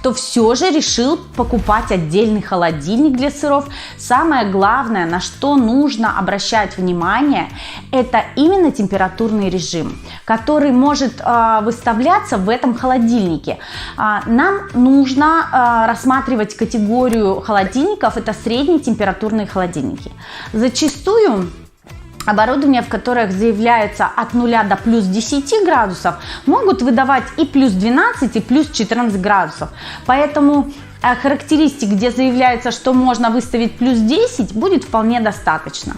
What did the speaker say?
кто все же решил покупать отдельный холодильник для сыров, самое главное, на что нужно обращать внимание, это именно температурный режим, который может выставляться в этом холодильнике. Нам нужно рассматривать категорию холодильников, это средние температурные холодильники. Зачастую оборудование, в которых заявляется от 0 до плюс 10 градусов, могут выдавать и плюс 12, и плюс 14 градусов. Поэтому характеристик, где заявляется, что можно выставить плюс 10, будет вполне достаточно.